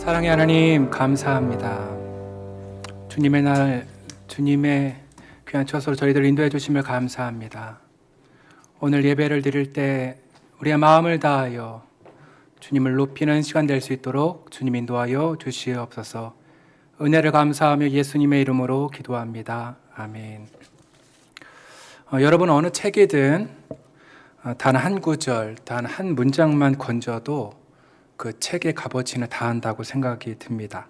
사랑의 하나님 감사합니다. 주님의 날, 주님의 귀한 처소로 저희들 인도해 주심을 감사합니다. 오늘 예배를 드릴 때 우리의 마음을 다하여 주님을 높이는 시간 될 수 있도록 주님 인도하여 주시옵소서. 은혜를 감사하며 예수님의 이름으로 기도합니다. 아멘. 여러분 어느 책이든 단 한 구절, 단 한 문장만 건져도 그 책의 값어치는 다한다고 생각이 듭니다.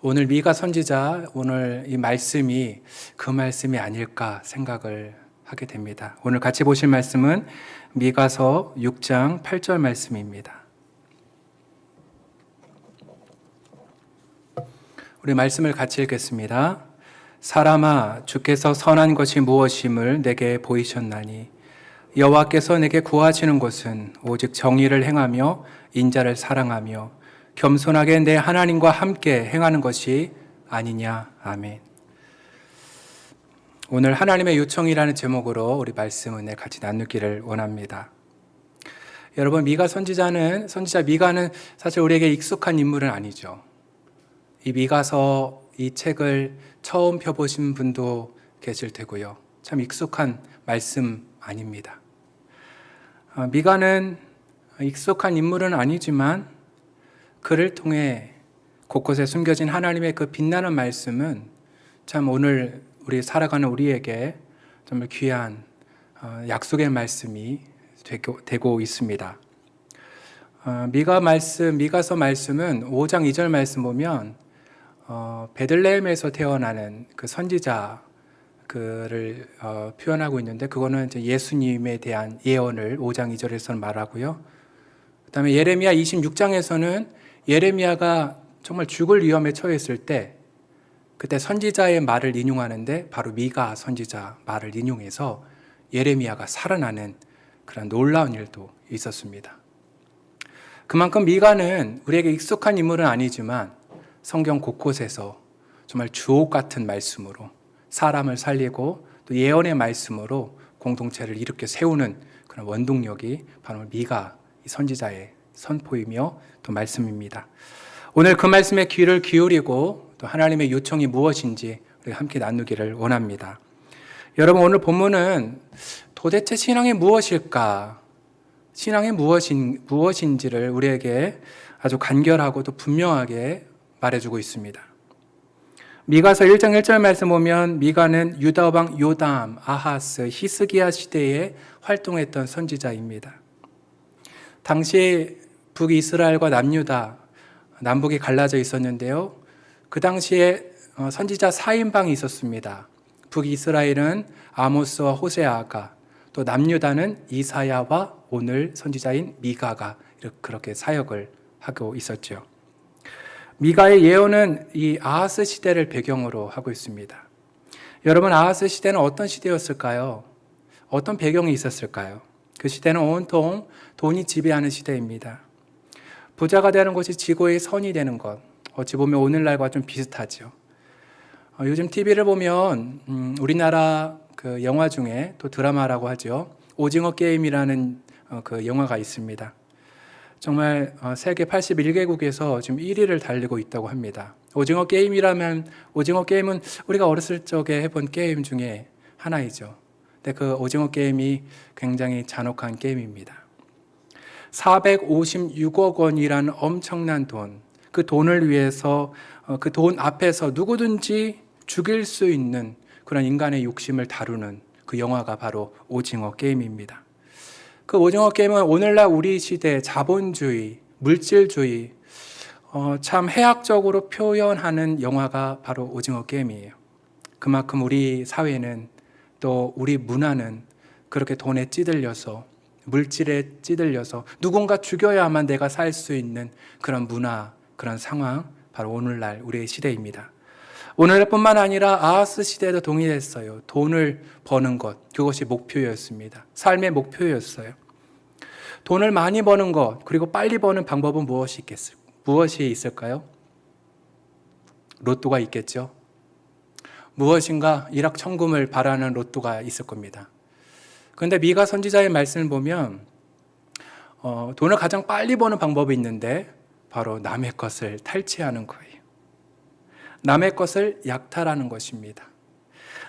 오늘 미가 선지자, 오늘 이 말씀이 그 말씀이 아닐까 생각을 하게 됩니다. 오늘 같이 보실 말씀은 미가서 6장 8절 말씀입니다. 우리 말씀을 같이 읽겠습니다. 사람아, 주께서 선한 것이 무엇임을 내게 보이셨나니 여호와께서 내게 구하시는 것은 오직 정의를 행하며 인자를 사랑하며 겸손하게 내 하나님과 함께 행하는 것이 아니냐. 아멘. 오늘 하나님의 요청이라는 제목으로 우리 말씀 은혜 같이 나누기를 원합니다. 여러분, 선지자 미가는 사실 우리에게 익숙한 인물은 아니죠. 이 미가서 이 책을 처음 펴보신 분도 계실 테고요. 참 익숙한 말씀 아닙니다. 미가는 익숙한 인물은 아니지만 그를 통해 곳곳에 숨겨진 하나님의 그 빛나는 말씀은 참 오늘 우리 살아가는 우리에게 정말 귀한 약속의 말씀이 되고 있습니다. 미가서 말씀은 5장 2절 말씀 보면 베들레헴에서 태어나는 그 선지자 그를 표현하고 있는데 그거는 이제 예수님에 대한 예언을 5장 2절에서는 말하고요. 그다음에 예레미야 26장에서는 예레미야가 정말 죽을 위험에 처했을 때 그때 선지자의 말을 인용하는데 바로 미가 선지자 말을 인용해서 예레미야가 살아나는 그런 놀라운 일도 있었습니다. 그만큼 미가는 우리에게 익숙한 인물은 아니지만 성경 곳곳에서 정말 주옥 같은 말씀으로 사람을 살리고 또 예언의 말씀으로 공동체를 일으켜 세우는 그런 원동력이 바로 미가 선지자의 선포이며 또 말씀입니다. 오늘 그 말씀에 귀를 기울이고 또 하나님의 요청이 무엇인지 우리 함께 나누기를 원합니다. 여러분, 오늘 본문은 도대체 신앙이 무엇일까? 신앙이 무엇인지를 우리에게 아주 간결하고 또 분명하게 말해주고 있습니다. 미가서 1장 1절 말씀 보면 미가는 유다 왕 요담, 아하스, 히스기야 시대에 활동했던 선지자입니다. 당시 북이스라엘과 남유다, 남북이 갈라져 있었는데요. 그 당시에 선지자 4인방이 있었습니다. 북이스라엘은 아모스와 호세아가, 또 남유다는 이사야와 오늘 선지자인 미가가 그렇게 사역을 하고 있었죠. 미가의 예언은 이 아하스 시대를 배경으로 하고 있습니다. 여러분, 아하스 시대는 어떤 시대였을까요? 어떤 배경이 있었을까요? 그 시대는 온통 돈이 지배하는 시대입니다. 부자가 되는 것이 지고의 선이 되는 것, 어찌 보면 오늘날과 좀 비슷하죠. 요즘 TV를 보면 우리나라 그 영화 중에 또 드라마라고 하죠. 오징어 게임이라는 그 영화가 있습니다. 정말 세계 81개국에서 지금 1위를 달리고 있다고 합니다. 오징어 게임은 우리가 어렸을 적에 해본 게임 중에 하나이죠. 근데 그 오징어 게임이 굉장히 잔혹한 게임입니다. 456억 원이라는 엄청난 돈, 그 돈을 위해서 그 돈 앞에서 누구든지 죽일 수 있는 그런 인간의 욕심을 다루는 그 영화가 바로 오징어 게임입니다. 그 오징어 게임은 오늘날 우리 시대 자본주의, 물질주의, 참 해학적으로 표현하는 영화가 바로 오징어 게임이에요. 그만큼 우리 사회는 또 우리 문화는 그렇게 돈에 찌들려서, 물질에 찌들려서 누군가 죽여야만 내가 살 수 있는 그런 문화, 그런 상황, 바로 오늘날 우리의 시대입니다. 오늘뿐만 아니라 아하스 시대도 동일했어요. 돈을 버는 것, 그것이 목표였습니다. 삶의 목표였어요. 돈을 많이 버는 것, 그리고 빨리 버는 방법은 무엇이 있을까요? 로또가 있겠죠. 무엇인가 일확천금을 바라는 로또가 있을 겁니다. 그런데 미가 선지자의 말씀을 보면 돈을 가장 빨리 버는 방법이 있는데 바로 남의 것을 탈취하는 거예요. 남의 것을 약탈하는 것입니다.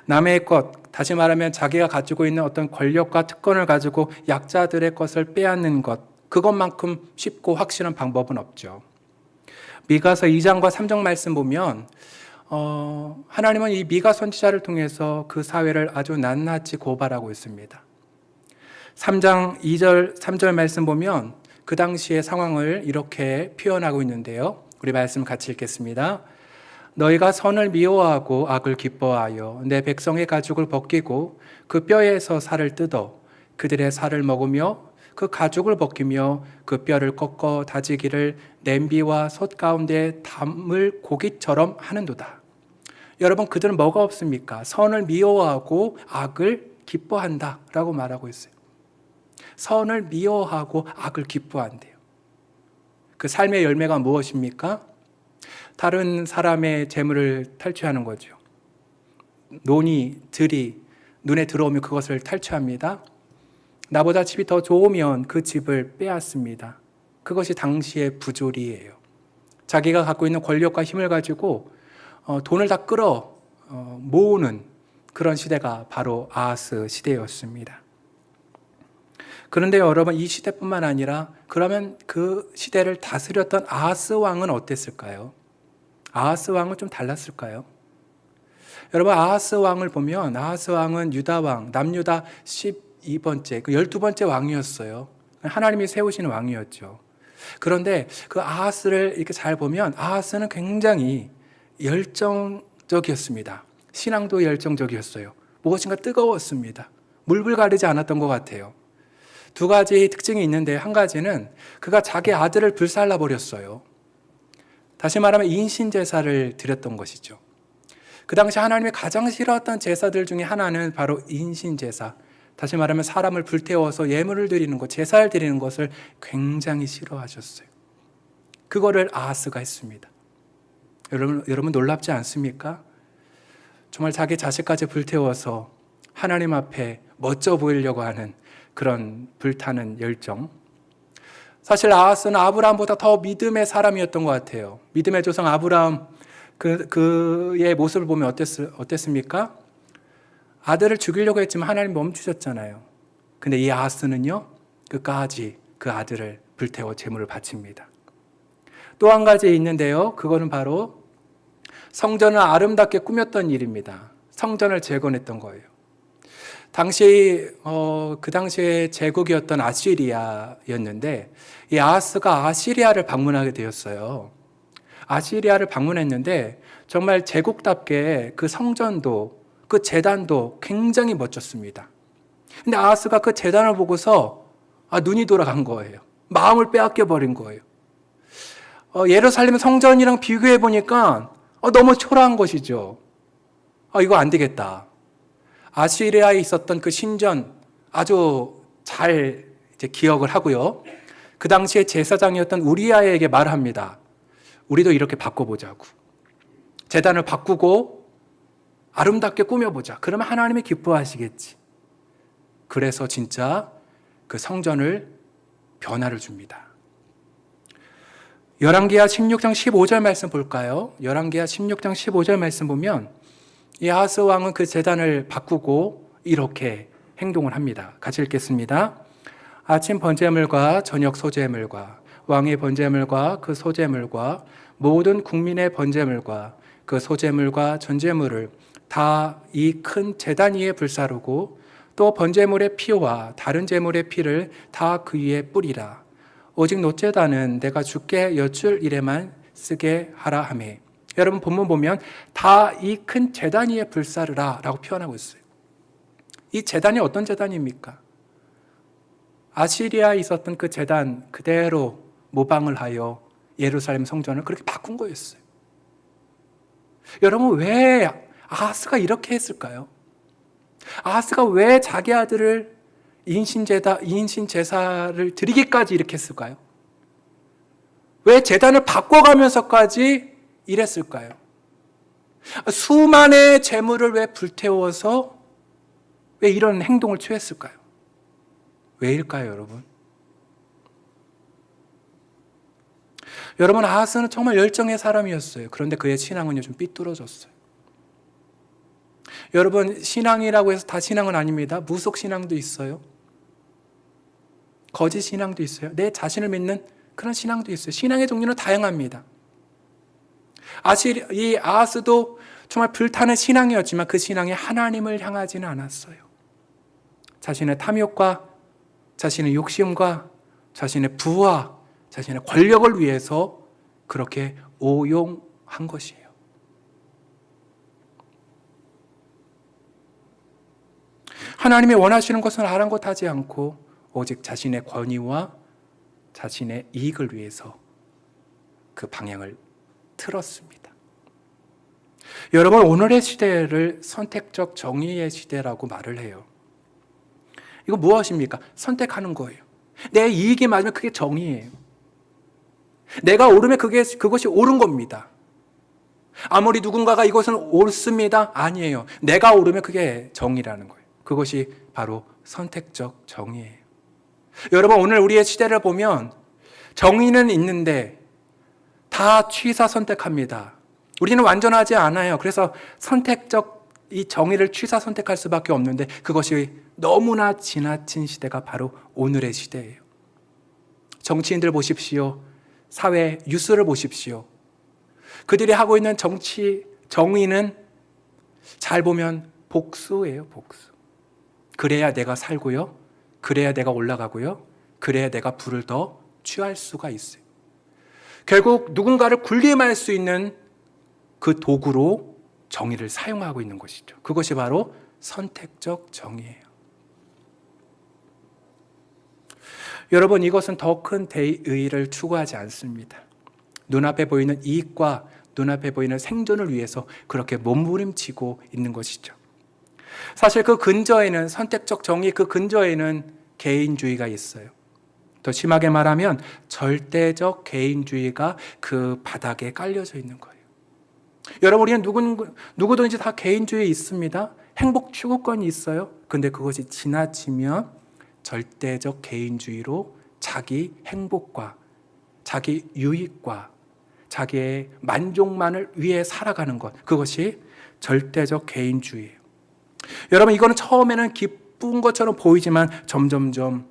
남의 것, 다시 말하면 자기가 가지고 있는 어떤 권력과 특권을 가지고 약자들의 것을 빼앗는 것, 그것만큼 쉽고 확실한 방법은 없죠. 미가서 2장과 3장 말씀 보면 하나님은 이 미가 선지자를 통해서 그 사회를 아주 낱낱이 고발하고 있습니다. 3장 2절, 3절 말씀 보면 그 당시의 상황을 이렇게 표현하고 있는데요. 우리 말씀 같이 읽겠습니다. 너희가 선을 미워하고 악을 기뻐하여 내 백성의 가죽을 벗기고 그 뼈에서 살을 뜯어 그들의 살을 먹으며 그 가죽을 벗기며 그 뼈를 꺾어 다지기를 냄비와 솥 가운데 담을 고기처럼 하는도다. 여러분, 그들은 뭐가 없습니까? 선을 미워하고 악을 기뻐한다 라고 말하고 있어요. 선을 미워하고 악을 기뻐한대요. 그 삶의 열매가 무엇입니까? 다른 사람의 재물을 탈취하는 거죠. 논이, 들이 눈에 들어오면 그것을 탈취합니다. 나보다 집이 더 좋으면 그 집을 빼앗습니다. 그것이 당시의 부조리예요. 자기가 갖고 있는 권력과 힘을 가지고 돈을 다 끌어 모으는 그런 시대가 바로 아하스 시대였습니다. 그런데 여러분, 이 시대뿐만 아니라 그러면 그 시대를 다스렸던 아하스 왕은 어땠을까요? 아하스 왕은 좀 달랐을까요? 여러분, 아하스 왕을 보면 아하스 왕은 유다 왕, 남유다 12번째, 그 12번째 왕이었어요. 하나님이 세우신 왕이었죠. 그런데 그 아하스를 이렇게 잘 보면 아하스는 굉장히 열정적이었습니다. 신앙도 열정적이었어요. 무엇인가 뜨거웠습니다. 물불 가리지 않았던 것 같아요. 두 가지 특징이 있는데, 한 가지는 그가 자기 아들을 불살라 버렸어요. 다시 말하면 인신제사를 드렸던 것이죠. 그 당시 하나님이 가장 싫어했던 제사들 중에 하나는 바로 인신제사. 다시 말하면 사람을 불태워서 예물을 드리는 것, 제사를 드리는 것을 굉장히 싫어하셨어요. 그거를 아하스가 했습니다. 여러분 놀랍지 않습니까? 정말 자기 자식까지 불태워서 하나님 앞에 멋져 보이려고 하는 그런 불타는 열정. 사실 아하스는 아브라함보다 더 믿음의 사람이었던 것 같아요. 믿음의 조상 아브라함, 그의 모습을 보면 어땠습니까? 아들을 죽이려고 했지만 하나님 멈추셨잖아요. 근데 이 아하스는요, 끝까지 그 아들을 불태워 제물을 바칩니다. 또 한 가지 있는데요, 그거는 바로 성전을 아름답게 꾸몄던 일입니다. 성전을 재건했던 거예요. 그 당시에 제국이었던 아시리아였는데, 이 아하스가 아시리아를 방문하게 되었어요. 아시리아를 방문했는데 정말 제국답게 그 성전도, 그 제단도 굉장히 멋졌습니다. 근데 아하스가 그 제단을 보고서 눈이 돌아간 거예요. 마음을 빼앗겨 버린 거예요. 예루살렘 성전이랑 비교해 보니까 너무 초라한 것이죠. 이거 안 되겠다. 아시리아에 있었던 그 신전 아주 잘 이제 기억을 하고요. 그 당시에 제사장이었던 우리아에게 말을 합니다. 우리도 이렇게 바꿔보자고. 제단을 바꾸고 아름답게 꾸며보자. 그러면 하나님이 기뻐하시겠지. 그래서 진짜 그 성전을 변화를 줍니다. 열왕기하 16장 15절 말씀 볼까요? 열왕기하 16장 15절 말씀 보면 이 아하스 왕은 그 제단을 바꾸고 이렇게 행동을 합니다. 같이 읽겠습니다. 아침 번제물과 저녁 소제물과 왕의 번제물과 그 소제물과 모든 국민의 번제물과 그 소제물과 전제물을 다 이 큰 제단 위에 불사르고 또 번제물의 피와 다른 제물의 피를 다 그 위에 뿌리라. 오직 놋제단은 내가 주께 여쭐 일에만 쓰게 하라 하며. 여러분 본문 보면 다 이 큰 제단 위에 불사르라 라고 표현하고 있어요. 이 제단이 어떤 제단입니까? 아시리아에 있었던 그 제단 그대로 모방을 하여 예루살렘 성전을 그렇게 바꾼 거였어요. 여러분, 왜 아하스가 이렇게 했을까요? 아하스가 왜 자기 아들을 인신제사를 드리기까지 이렇게 했을까요? 왜 제단을 바꿔가면서까지 이랬을까요? 수만의 재물을 왜 불태워서 왜 이런 행동을 취했을까요? 왜일까요, 여러분? 여러분, 아하스는 정말 열정의 사람이었어요. 그런데 그의 신앙은요, 좀 삐뚤어졌어요. 여러분, 신앙이라고 해서 다 신앙은 아닙니다. 무속 신앙도 있어요. 거짓 신앙도 있어요. 내 자신을 믿는 그런 신앙도 있어요. 신앙의 종류는 다양합니다. 이 아하스도 정말 불타는 신앙이었지만 그 신앙이 하나님을 향하지는 않았어요. 자신의 탐욕과 자신의 욕심과 자신의 부와 자신의 권력을 위해서 그렇게 오용한 것이에요. 하나님이 원하시는 것은 아랑곳하지 않고 오직 자신의 권위와 자신의 이익을 위해서 그 방향을 틀었습니다. 여러분, 오늘의 시대를 선택적 정의의 시대라고 말을 해요. 이거 무엇입니까? 선택하는 거예요. 내 이익이 맞으면 그게 정의예요. 내가 옳으면 그것이 옳은 겁니다. 아무리 누군가가 이것은 옳습니다. 아니에요. 내가 옳으면 그게 정의라는 거예요. 그것이 바로 선택적 정의예요. 여러분, 오늘 우리의 시대를 보면 정의는 있는데 다 취사 선택합니다. 우리는 완전하지 않아요. 그래서 선택적 이 정의를 취사 선택할 수밖에 없는데 그것이 너무나 지나친 시대가 바로 오늘의 시대예요. 정치인들 보십시오. 사회 뉴스를 보십시오. 그들이 하고 있는 정의는 잘 보면 복수예요, 복수. 그래야 내가 살고요. 그래야 내가 올라가고요. 그래야 내가 부를 더 취할 수가 있어요. 결국 누군가를 군림할 수 있는 그 도구로 정의를 사용하고 있는 것이죠. 그것이 바로 선택적 정의예요. 여러분, 이것은 더 큰 대의를 추구하지 않습니다. 눈앞에 보이는 이익과 눈앞에 보이는 생존을 위해서 그렇게 몸부림치고 있는 것이죠. 사실 그 근저에는, 선택적 정의 그 근저에는 개인주의가 있어요. 더 심하게 말하면 절대적 개인주의가 그 바닥에 깔려져 있는 거예요. 여러분, 우리는 누구든지 다 개인주의에 있습니다. 행복 추구권이 있어요. 근데 그것이 지나치면 절대적 개인주의로 자기 행복과 자기 유익과 자기의 만족만을 위해 살아가는 것, 그것이 절대적 개인주의예요. 여러분, 이거는 처음에는 기쁜 것처럼 보이지만 점점점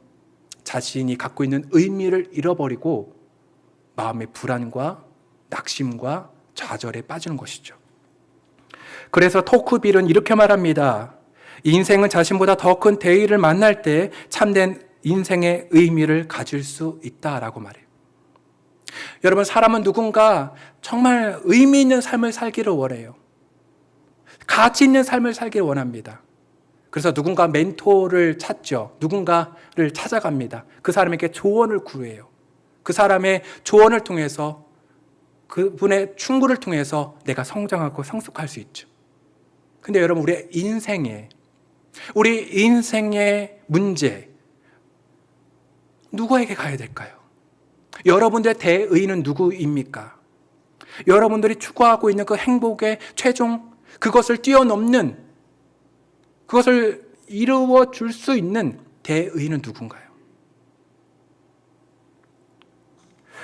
자신이 갖고 있는 의미를 잃어버리고 마음의 불안과 낙심과 좌절에 빠지는 것이죠. 그래서 토크빌은 이렇게 말합니다. 인생은 자신보다 더 큰 대의를 만날 때 참된 인생의 의미를 가질 수 있다라고 말해요. 여러분, 사람은 누군가 정말 의미 있는 삶을 살기를 원해요. 가치 있는 삶을 살기를 원합니다. 그래서 누군가 멘토를 찾죠. 누군가를 찾아갑니다. 그 사람에게 조언을 구해요. 그 사람의 조언을 통해서, 그분의 충고를 통해서 내가 성장하고 성숙할 수 있죠. 근데 여러분, 우리 인생의 문제, 누구에게 가야 될까요? 여러분들의 대의는 누구입니까? 여러분들이 추구하고 있는 그 행복의 최종, 그것을 뛰어넘는, 그것을 이루어 줄 수 있는 대의는 누군가요?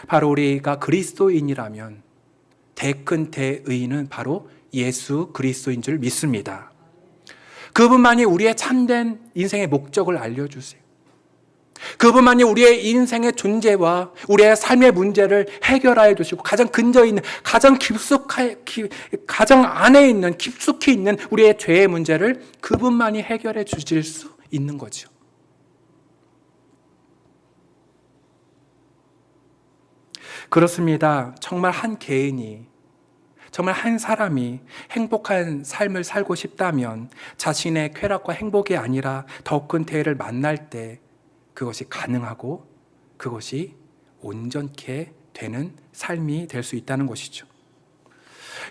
바로 우리가 그리스도인이라면 큰 대의는 바로 예수 그리스도인 줄 믿습니다. 그분만이 우리의 참된 인생의 목적을 알려주세요. 그분만이 우리의 인생의 존재와 우리의 삶의 문제를 해결하여 주시고 가장 근저에 있는, 가장 안에 있는, 깊숙이 있는 우리의 죄의 문제를 그분만이 해결해 주실 수 있는 거죠. 그렇습니다. 정말 한 개인이, 정말 한 사람이 행복한 삶을 살고 싶다면 자신의 쾌락과 행복이 아니라 더 큰 대의를 만날 때 그것이 가능하고 그것이 온전케 되는 삶이 될 수 있다는 것이죠.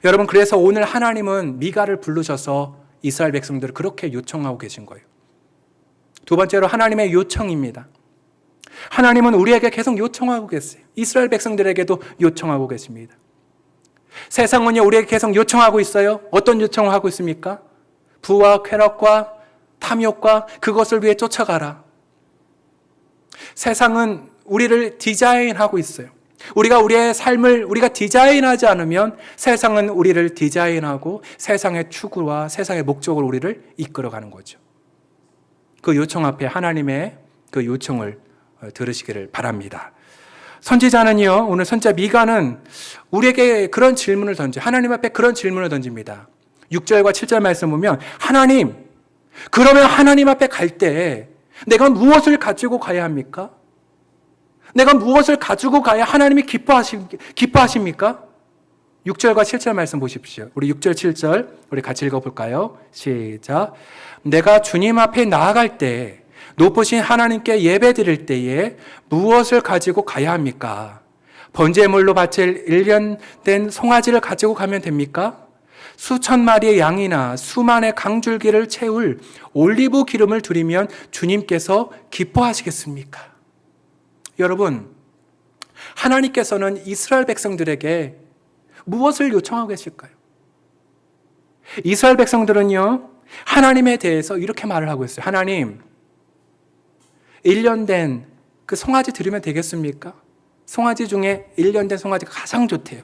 여러분, 그래서 오늘 하나님은 미가를 부르셔서 이스라엘 백성들을 그렇게 요청하고 계신 거예요. 두 번째로 하나님의 요청입니다. 하나님은 우리에게 계속 요청하고 계세요. 이스라엘 백성들에게도 요청하고 계십니다. 세상은요, 우리에게 계속 요청하고 있어요. 어떤 요청을 하고 있습니까? 부와 쾌락과 탐욕과 그것을 위해 쫓아가라. 세상은 우리를 디자인하고 있어요. 우리가 우리의 삶을 우리가 디자인하지 않으면 세상은 우리를 디자인하고 세상의 추구와 세상의 목적으로 우리를 이끌어가는 거죠. 그 요청 앞에 하나님의 그 요청을 들으시기를 바랍니다. 선지자는요, 오늘 선지자 미가는 우리에게 그런 질문을 하나님 앞에 그런 질문을 던집니다. 6절과 7절 말씀 보면, 하나님, 그러면 하나님 앞에 갈 때 내가 무엇을 가지고 가야 합니까? 내가 무엇을 가지고 가야 하나님이 기뻐하십니까? 6절과 7절 말씀 보십시오. 우리 6절, 7절 우리 같이 읽어볼까요? 시작. 내가 주님 앞에 나아갈 때 높으신 하나님께 예배드릴 때에 무엇을 가지고 가야 합니까? 번제물로 바칠 1년 된 송아지를 가지고 가면 됩니까? 수천 마리의 양이나 수만의 강줄기를 채울 올리브 기름을 드리면 주님께서 기뻐하시겠습니까? 여러분, 하나님께서는 이스라엘 백성들에게 무엇을 요청하고 계실까요? 이스라엘 백성들은요, 하나님에 대해서 이렇게 말을 하고 있어요. 하나님, 1년 된 그 송아지 드리면 되겠습니까? 송아지 중에 1년 된 송아지가 가장 좋대요.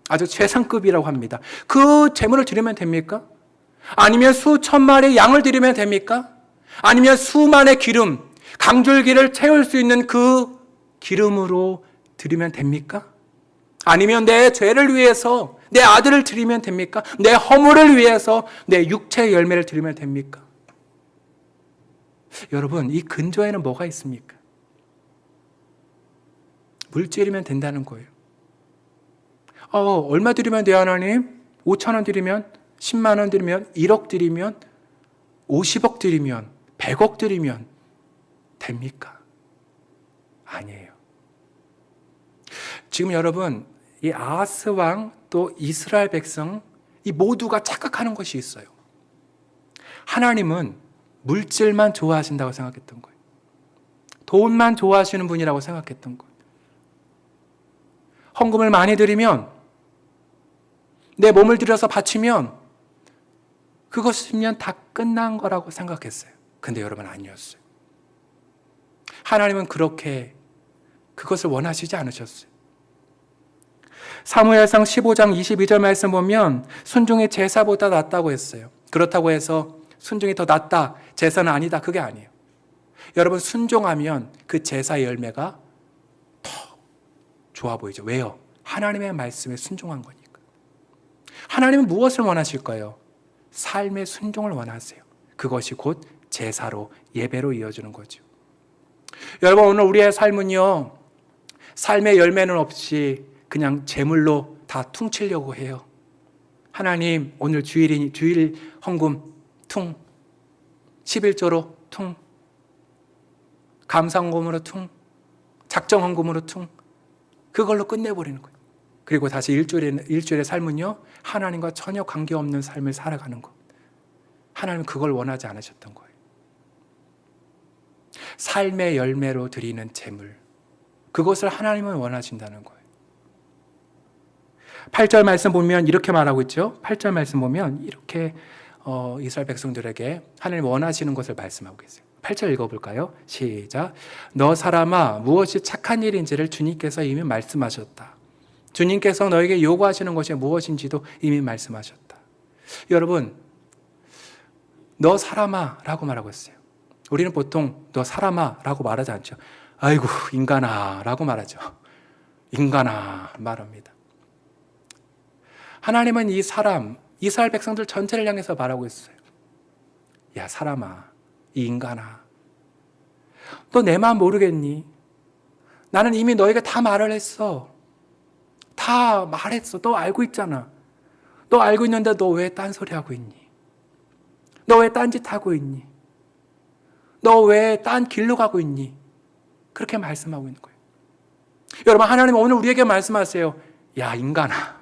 아주 최상급이라고 합니다. 그 제물을 드리면 됩니까? 아니면 수천 마리의 양을 드리면 됩니까? 아니면 수만의 기름, 강줄기를 채울 수 있는 그 기름으로 드리면 됩니까? 아니면 내 죄를 위해서 내 아들을 드리면 됩니까? 내 허물을 위해서 내 육체의 열매를 드리면 됩니까? 여러분, 이 근저에는 뭐가 있습니까? 물질이면 된다는 거예요. 얼마 드리면 돼요, 하나님? 5,000원 드리면, 10만 원 드리면, 1억 드리면, 50억 드리면, 100억 드리면 됩니까? 아니에요. 지금 여러분, 이 아하스 왕 또 이스라엘 백성 이 모두가 착각하는 것이 있어요. 하나님은 물질만 좋아하신다고 생각했던 거예요. 돈만 좋아하시는 분이라고 생각했던 거예요. 헌금을 많이 드리면, 내 몸을 들여서 바치면 그것이면 다 끝난 거라고 생각했어요. 근데 여러분, 아니었어요. 하나님은 그렇게 그것을 원하시지 않으셨어요. 사무엘상 15장 22절 말씀 보면 순종이 제사보다 낫다고 했어요. 그렇다고 해서 순종이 더 낫다, 제사는 아니다, 그게 아니에요. 여러분, 순종하면 그 제사의 열매가 더 좋아 보이죠. 왜요? 하나님의 말씀에 순종한 거니까. 하나님은 무엇을 원하실까요? 삶의 순종을 원하세요. 그것이 곧 제사로, 예배로 이어지는 거죠. 여러분, 오늘 우리의 삶은요, 삶의 열매는 없이 그냥 제물로 다 퉁치려고 해요. 하나님, 오늘 주일 헌금 퉁, 11조로 퉁, 감사헌금으로 퉁, 작정헌금으로 퉁, 그걸로 끝내버리는 거예요. 그리고 다시 일주일의 삶은요, 하나님과 전혀 관계없는 삶을 살아가는 것. 하나님은 그걸 원하지 않으셨던 거예요. 삶의 열매로 드리는 제물, 그것을 하나님은 원하신다는 거예요. 8절 말씀 보면 이렇게 말하고 있죠. 8절 말씀 보면 이렇게 이스라엘 백성들에게 하나님 원하시는 것을 말씀하고 계세요. 8절 읽어볼까요? 시작. 너 사람아, 무엇이 착한 일인지를 주님께서 이미 말씀하셨다. 주님께서 너에게 요구하시는 것이 무엇인지도 이미 말씀하셨다. 여러분, 너 사람아 라고 말하고 있어요. 우리는 보통 너 사람아 라고 말하지 않죠. 아이고 인간아 라고 말하죠. 인간아 말합니다. 하나님은 이 사람, 이스라엘 백성들 전체를 향해서 말하고 있어요. 야 사람아, 이 인간아, 너 내 마음 모르겠니? 나는 이미 너에게 다 말을 했어. 다 말했어. 너 알고 있잖아. 너 알고 있는데 너 왜 딴소리 하고 있니? 너 왜 딴짓 하고 있니? 너 왜 딴 길로 가고 있니? 그렇게 말씀하고 있는 거예요. 여러분, 하나님은 오늘 우리에게 말씀하세요. 야 인간아.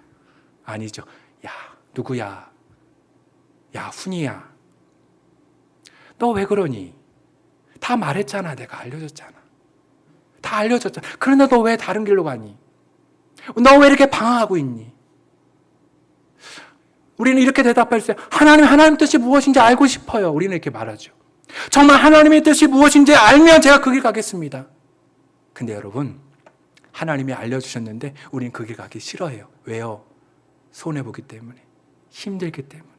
아니죠. 야 누구야? 야 훈이야. 너 왜 그러니? 다 말했잖아. 내가 알려줬잖아. 다 알려줬잖아. 그런데 너 왜 다른 길로 가니? 너 왜 이렇게 방황하고 있니? 우리는 이렇게 대답할 수 있어요. 하나님 뜻이 무엇인지 알고 싶어요. 우리는 이렇게 말하죠. 정말 하나님의 뜻이 무엇인지 알면 제가 그 길 가겠습니다. 근데 여러분, 하나님이 알려주셨는데 우리는 그 길 가기 싫어해요. 왜요? 손해보기 때문에, 힘들기 때문에,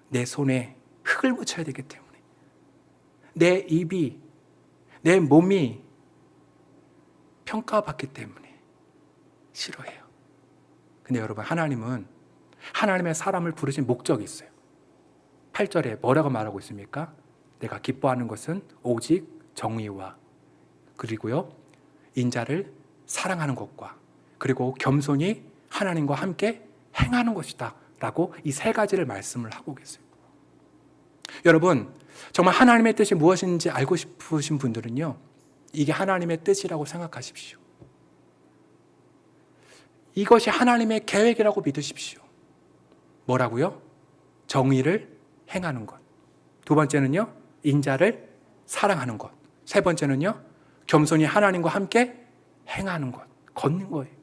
내 손에 흙을 묻혀야 되기 때문에, 내 입이, 내 몸이 평가받기 때문에 싫어해요. 근데 여러분, 하나님은 하나님의 사람을 부르신 목적이 있어요. 8절에 뭐라고 말하고 있습니까? 내가 기뻐하는 것은 오직 정의와 그리고요 인자를 사랑하는 것과 그리고 겸손히 하나님과 함께 행하는 것이다 라고 이 세 가지를 말씀을 하고 계세요. 여러분, 정말 하나님의 뜻이 무엇인지 알고 싶으신 분들은요, 이게 하나님의 뜻이라고 생각하십시오. 이것이 하나님의 계획이라고 믿으십시오. 뭐라고요? 정의를 행하는 것. 두 번째는요, 인자를 사랑하는 것. 세 번째는요, 겸손히 하나님과 함께 행하는 것, 걷는 거예요.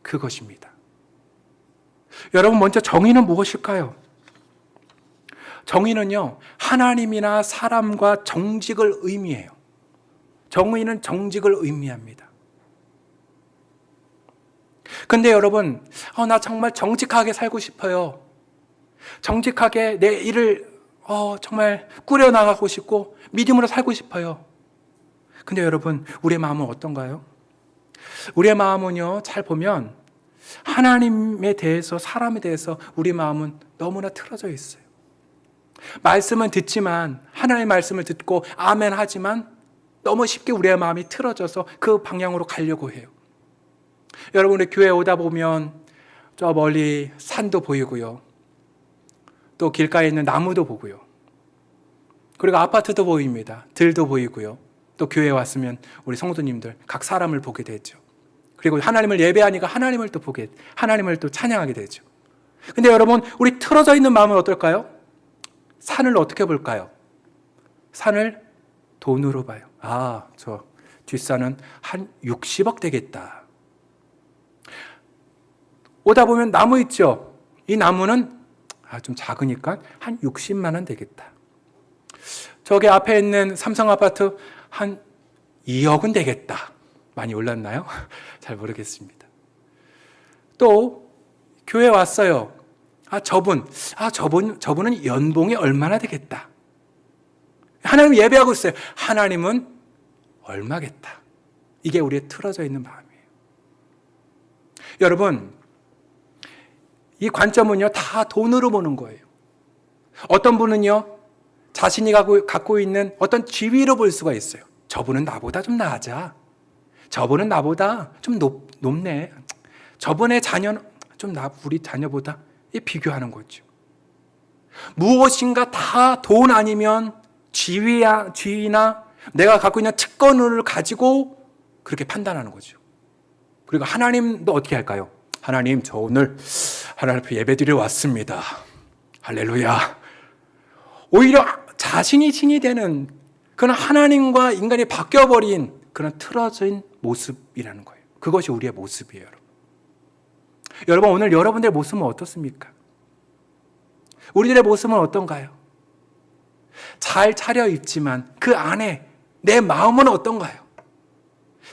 그것입니다. 여러분, 먼저 정의는 무엇일까요? 정의는요, 하나님이나 사람과 정직을 의미해요. 정의는 정직을 의미합니다. 근데 여러분, 나 정말 정직하게 살고 싶어요. 정직하게 내 일을 정말 꾸려나가고 싶고 믿음으로 살고 싶어요. 근데 여러분, 우리의 마음은 어떤가요? 우리의 마음은요, 잘 보면 하나님에 대해서, 사람에 대해서 우리 마음은 너무나 틀어져 있어요. 말씀은 듣지만, 하나님의 말씀을 듣고 아멘 하지만 너무 쉽게 우리의 마음이 틀어져서 그 방향으로 가려고 해요. 여러분, 우리 교회 오다 보면 저 멀리 산도 보이고요, 또 길가에 있는 나무도 보고요, 그리고 아파트도 보입니다. 들도 보이고요, 또 교회에 왔으면 우리 성도님들 각 사람을 보게 되죠. 그리고 하나님을 예배하니까 하나님을 또 찬양하게 되죠. 근데 여러분, 우리 틀어져 있는 마음은 어떨까요? 산을 어떻게 볼까요? 산을 돈으로 봐요. 저 뒷산은 한 60억 되겠다. 오다 보면 나무 있죠? 이 나무는 좀 작으니까 한 60만 원 되겠다. 저기 앞에 있는 삼성 아파트 한 2억은 되겠다. 많이 올랐나요? 잘 모르겠습니다. 또 교회 왔어요. 저분은 연봉이 얼마나 되겠다. 하나님 예배하고 있어요. 하나님은 얼마겠다. 이게 우리의 틀어져 있는 마음이에요. 여러분, 이 관점은요, 다 돈으로 보는 거예요. 어떤 분은요, 자신이 갖고 있는 어떤 지위로 볼 수가 있어요. 저분은 나보다 좀 나아져. 저분은 나보다 좀 높네. 저분의 자녀는 좀 우리 자녀보다 비교하는 거죠. 무엇인가 다 돈 아니면 지위나 내가 갖고 있는 특권을 가지고 그렇게 판단하는 거죠. 그리고 하나님도 어떻게 할까요? 하나님, 저 오늘 하나님 앞에 예배드리러 왔습니다. 할렐루야. 오히려 자신이 신이 되는 그런 하나님과 인간이 바뀌어버린 그런 틀어진 모습이라는 거예요. 그것이 우리의 모습이에요. 여러분, 오늘 여러분들의 모습은 어떻습니까? 우리들의 모습은 어떤가요? 잘 차려입지만 그 안에 내 마음은 어떤가요?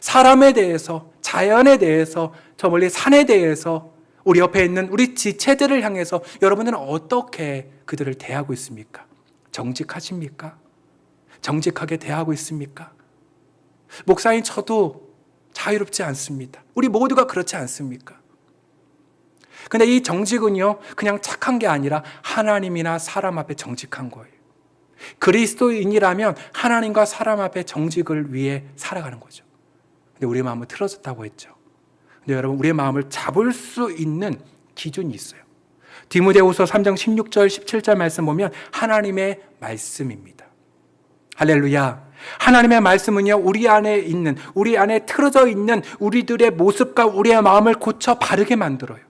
사람에 대해서, 자연에 대해서, 저 멀리 산에 대해서, 우리 옆에 있는 우리 지체들을 향해서 여러분들은 어떻게 그들을 대하고 있습니까? 정직하십니까? 정직하게 대하고 있습니까? 목사님, 저도 자유롭지 않습니다. 우리 모두가 그렇지 않습니까? 근데 이 정직은요, 그냥 착한 게 아니라 하나님이나 사람 앞에 정직한 거예요. 그리스도인이라면 하나님과 사람 앞에 정직을 위해 살아가는 거죠. 근데 우리의 마음은 틀어졌다고 했죠. 근데 여러분, 우리의 마음을 잡을 수 있는 기준이 있어요. 디모데후서 3장 16절 17절 말씀 보면 하나님의 말씀입니다. 할렐루야. 하나님의 말씀은요, 우리 안에 틀어져 있는 우리들의 모습과 우리의 마음을 고쳐 바르게 만들어요.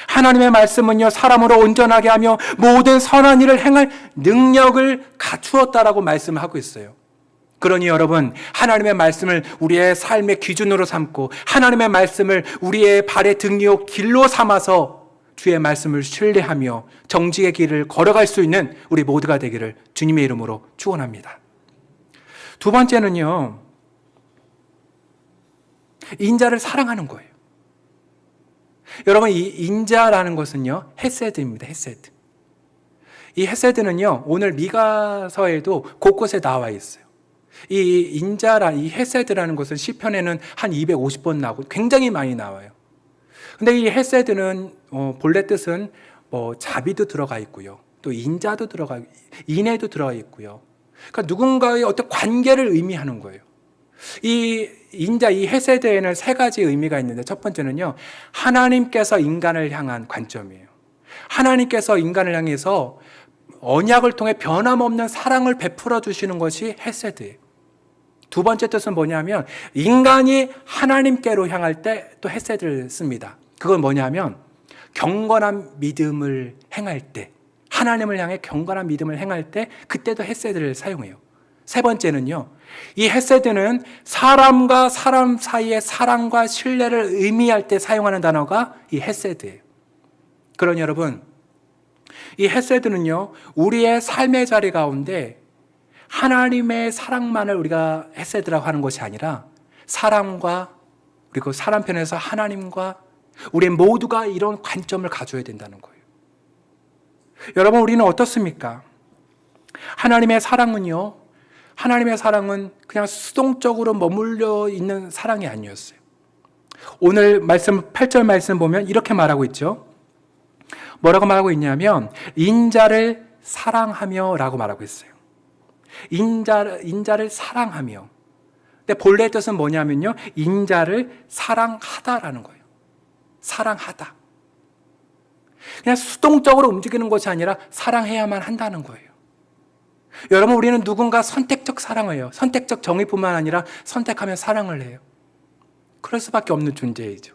하나님의 말씀은요, 사람으로 온전하게 하며 모든 선한 일을 행할 능력을 갖추었다라고 말씀하고 있어요. 그러니 여러분, 하나님의 말씀을 우리의 삶의 기준으로 삼고 하나님의 말씀을 우리의 발의 등이요 길로 삼아서 주의 말씀을 신뢰하며 정직의 길을 걸어갈 수 있는 우리 모두가 되기를 주님의 이름으로 축원합니다. 두 번째는요, 인자를 사랑하는 거예요. 여러분, 이 인자라는 것은요, 헤세드입니다. 헤세드. 이 헤세드는요, 오늘 미가서에도 곳곳에 나와 있어요. 이 헤세드라는 것은 시편에는 한 250번 나오고 굉장히 많이 나와요. 근데 이 헤세드는 본래 뜻은 자비도 들어가 있고요. 또 인자도 인애도 들어가 있고요. 그러니까 누군가의 어떤 관계를 의미하는 거예요. 이 헤세드에는 세 가지 의미가 있는데, 첫 번째는요, 하나님께서 인간을 향한 관점이에요. 하나님께서 인간을 향해서 언약을 통해 변함없는 사랑을 베풀어 주시는 것이 헤세드예요. 두 번째 뜻은 뭐냐면, 인간이 하나님께로 향할 때 또 헤세드를 씁니다. 그건 뭐냐면, 경건한 믿음을 행할 때, 하나님을 향해 경건한 믿음을 행할 때 그때도 헤세드를 사용해요. 세 번째는요, 이 헤세드는 사람과 사람 사이의 사랑과 신뢰를 의미할 때 사용하는 단어가 이 헤세드예요. 그러니 여러분, 이 헤세드는요, 우리의 삶의 자리 가운데 하나님의 사랑만을 우리가 헤세드라고 하는 것이 아니라, 사람과, 그리고 사람 편에서 하나님과 우리 모두가 이런 관점을 가져야 된다는 거예요. 여러분, 우리는 어떻습니까? 하나님의 사랑은 그냥 수동적으로 머물러 있는 사랑이 아니었어요. 오늘 8절 말씀 보면 이렇게 말하고 있죠. 뭐라고 말하고 있냐면, 인자를 사랑하며 라고 말하고 있어요. 인자를 사랑하며. 근데 본래 뜻은 뭐냐면요, 인자를 사랑하다라는 거예요. 사랑하다. 그냥 수동적으로 움직이는 것이 아니라 사랑해야만 한다는 거예요. 여러분, 우리는 누군가 선택적 사랑을 해요. 선택적 정의뿐만 아니라 선택하면 사랑을 해요. 그럴 수밖에 없는 존재이죠.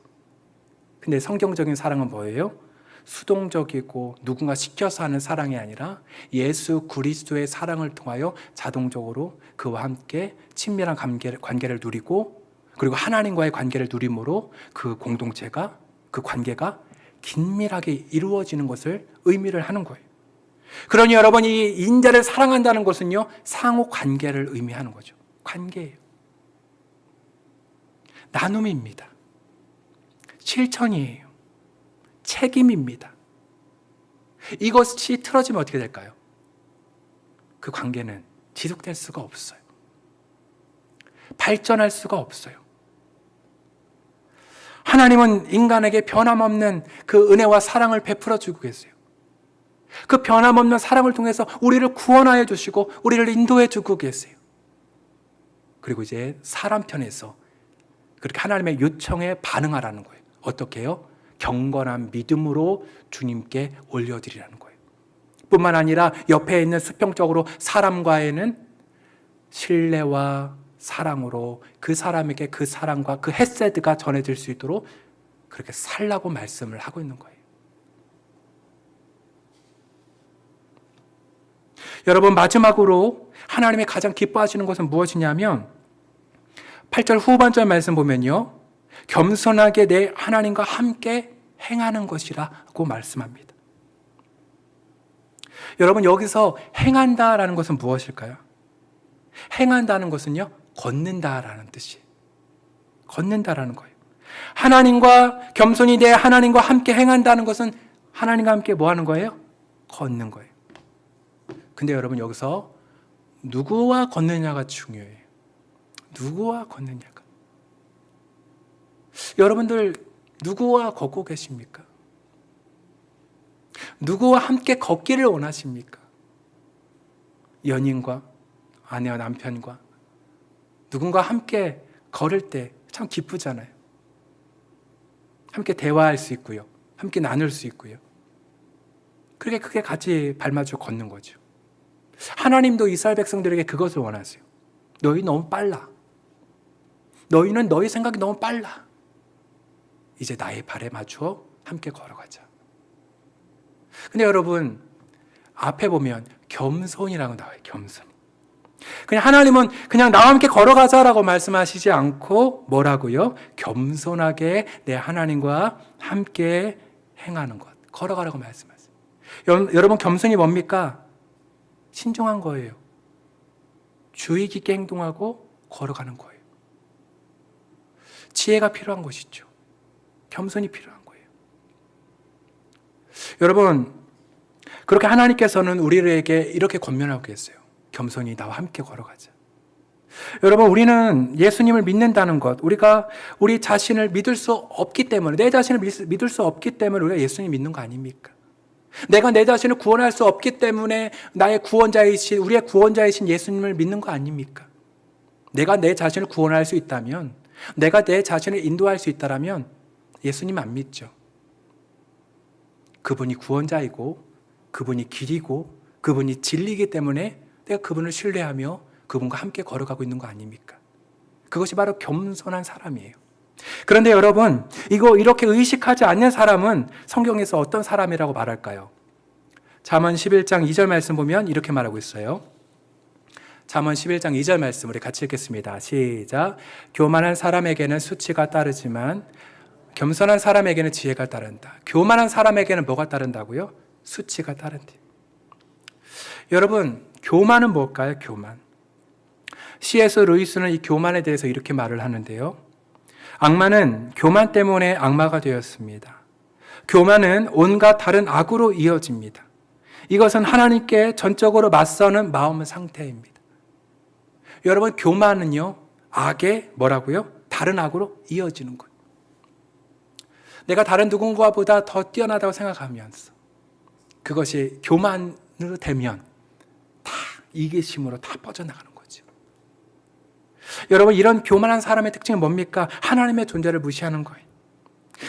근데 성경적인 사랑은 뭐예요? 수동적이고 누군가 시켜서 하는 사랑이 아니라 예수 그리스도의 사랑을 통하여 자동적으로 그와 함께 친밀한 관계를 누리고, 그리고 하나님과의 관계를 누림으로 그 공동체가, 그 관계가 긴밀하게 이루어지는 것을 의미를 하는 거예요. 그러니 여러분, 이 인자를 사랑한다는 것은요, 상호 관계를 의미하는 거죠. 관계예요. 나눔입니다. 실천이에요. 책임입니다. 이것이 틀어지면 어떻게 될까요? 그 관계는 지속될 수가 없어요. 발전할 수가 없어요. 하나님은 인간에게 변함없는 그 은혜와 사랑을 베풀어 주고 계세요. 그 변함없는 사랑을 통해서 우리를 구원하여 주시고 우리를 인도해 주고 계세요. 그리고 이제 사람 편에서 그렇게 하나님의 요청에 반응하라는 거예요. 어떻게 해요? 경건한 믿음으로 주님께 올려드리라는 거예요. 뿐만 아니라 옆에 있는 수평적으로 사람과에는 신뢰와 사랑으로 그 사람에게 그 사랑과 그 헤세드가 전해질 수 있도록 그렇게 살라고 말씀을 하고 있는 거예요. 여러분, 마지막으로 하나님이 가장 기뻐하시는 것은 무엇이냐면 8절 후반절 말씀 보면요, 겸손하게 내 하나님과 함께 행하는 것이라고 말씀합니다. 여러분, 여기서 행한다라는 것은 무엇일까요? 행한다는 것은요, 걷는다라는 뜻이에요. 걷는다라는 거예요. 하나님과 겸손히 내 하나님과 함께 행한다는 것은 하나님과 함께 뭐 하는 거예요? 걷는 거예요. 근데 여러분, 여기서 누구와 걷느냐가 중요해요. 누구와 걷느냐가. 여러분들 누구와 걷고 계십니까? 누구와 함께 걷기를 원하십니까? 연인과, 아내와 남편과 누군가 함께 걸을 때 참 기쁘잖아요. 함께 대화할 수 있고요. 함께 나눌 수 있고요. 그게 같이 발맞춰 걷는 거죠. 하나님도 이스라엘 백성들에게 그것을 원하세요. 너희 너무 빨라. 너희는 너희 생각이 너무 빨라. 이제 나의 발에 맞추어 함께 걸어가자. 근데 여러분, 앞에 보면 겸손이라고 나와요. 겸손. 그냥 하나님은 그냥 나와 함께 걸어가자라고 말씀하시지 않고 뭐라고요? 겸손하게 내 하나님과 함께 행하는 것. 걸어가라고 말씀하세요. 여러분, 겸손이 뭡니까? 신중한 거예요. 주의 깊게 행동하고 걸어가는 거예요. 지혜가 필요한 것이죠. 겸손이 필요한 거예요. 여러분, 그렇게 하나님께서는 우리에게 이렇게 권면하고 계세요. 겸손히 나와 함께 걸어가자. 여러분, 우리는 예수님을 믿는다는 것, 우리가 우리 자신을 믿을 수 없기 때문에, 내 자신을 믿을 수 없기 때문에 우리가 예수님 믿는 거 아닙니까? 내가 내 자신을 구원할 수 없기 때문에 나의 구원자이신, 우리의 구원자이신 예수님을 믿는 거 아닙니까? 내가 내 자신을 구원할 수 있다면, 내가 내 자신을 인도할 수 있다면 예수님 안 믿죠. 그분이 구원자이고, 그분이 길이고, 그분이 진리이기 때문에 내가 그분을 신뢰하며 그분과 함께 걸어가고 있는 거 아닙니까? 그것이 바로 겸손한 사람이에요. 그런데 여러분, 이렇게 의식하지 않는 사람은 성경에서 어떤 사람이라고 말할까요? 잠언 11장 2절 말씀 보면 이렇게 말하고 있어요. 잠언 11장 2절 말씀 우리 같이 읽겠습니다. 시작. 교만한 사람에게는 수치가 따르지만 겸손한 사람에게는 지혜가 따른다. 교만한 사람에게는 뭐가 따른다고요? 수치가 따른다. 여러분, 교만은 뭘까요? 교만. C.S. 루이스는 이 교만에 대해서 이렇게 말을 하는데요. 악마는 교만 때문에 악마가 되었습니다. 교만은 온갖 다른 악으로 이어집니다. 이것은 하나님께 전적으로 맞서는 마음 상태입니다. 여러분, 교만은요, 악의 뭐라고요? 다른 악으로 이어지는 거예요. 내가 다른 누군가보다 더 뛰어나다고 생각하면서 그것이 교만으로 되면 다 이기심으로 다 뻗어나가는 거죠. 여러분, 이런 교만한 사람의 특징은 뭡니까? 하나님의 존재를 무시하는 거예요.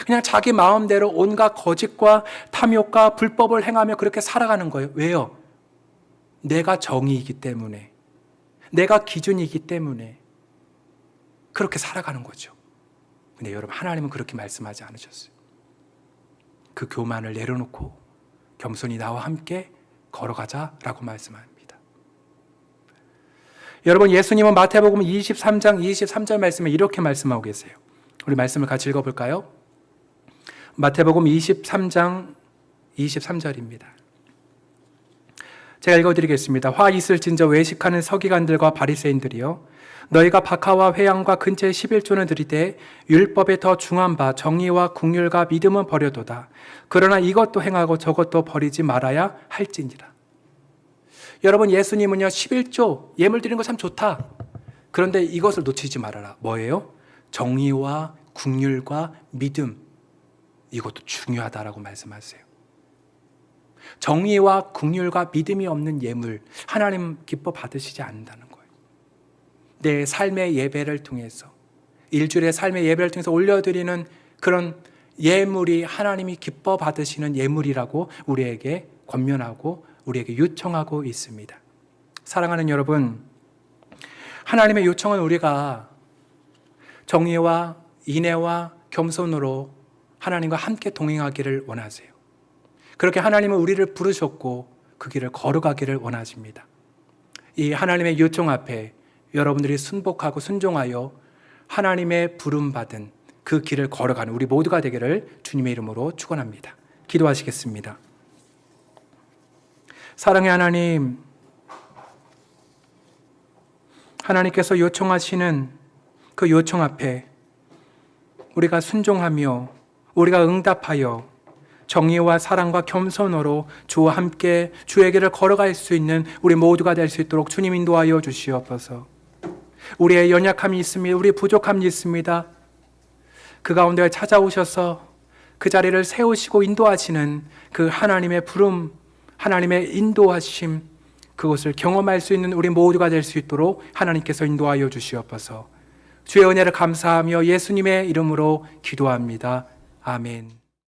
그냥 자기 마음대로 온갖 거짓과 탐욕과 불법을 행하며 그렇게 살아가는 거예요. 왜요? 내가 정의이기 때문에, 내가 기준이기 때문에 그렇게 살아가는 거죠. 근데 여러분, 하나님은 그렇게 말씀하지 않으셨어요. 그 교만을 내려놓고 겸손히 나와 함께 걸어가자라고 말씀합니다. 여러분, 예수님은 마태복음 23장 23절 말씀에 이렇게 말씀하고 계세요. 우리 말씀을 같이 읽어볼까요? 마태복음 23장 23절입니다. 제가 읽어드리겠습니다. 화 있을진저 외식하는 서기관들과 바리새인들이여, 너희가 박하와 회양과 근처에 11조는 드리되 율법에 더 중한 바 정의와 긍휼과 믿음은 버려도다. 그러나 이것도 행하고 저것도 버리지 말아야 할지니라. 여러분, 예수님은요, 11조 예물 드리는 거 참 좋다. 그런데 이것을 놓치지 말아라. 뭐예요? 정의와 긍휼과 믿음, 이것도 중요하다라고 말씀하세요. 정의와 긍휼과 믿음이 없는 예물, 하나님 기뻐 받으시지 않는다는 거예요. 내 삶의 예배를 통해서, 일주일의 삶의 예배를 통해서 올려드리는 그런 예물이 하나님이 기뻐 받으시는 예물이라고 우리에게 권면하고 우리에게 요청하고 있습니다. 사랑하는 여러분, 하나님의 요청은 우리가 정의와 인애와 겸손으로 하나님과 함께 동행하기를 원하세요. 그렇게 하나님은 우리를 부르셨고 그 길을 걸어가기를 원하십니다. 이 하나님의 요청 앞에 여러분들이 순복하고 순종하여 하나님의 부름받은 그 길을 걸어가는 우리 모두가 되기를 주님의 이름으로 축원합니다. 기도하시겠습니다. 사랑의 하나님, 하나님께서 요청하시는 그 요청 앞에 우리가 순종하며 우리가 응답하여 정의와 사랑과 겸손으로 주와 함께 주의 길을 걸어갈 수 있는 우리 모두가 될 수 있도록 주님 인도하여 주시옵소서. 우리의 연약함이 있습니다. 우리의 부족함이 있습니다. 그 가운데 찾아오셔서 그 자리를 세우시고 인도하시는 그 하나님의 부름, 하나님의 인도하심, 그것을 경험할 수 있는 우리 모두가 될 수 있도록 하나님께서 인도하여 주시옵소서. 주의 은혜를 감사하며 예수님의 이름으로 기도합니다. 아멘.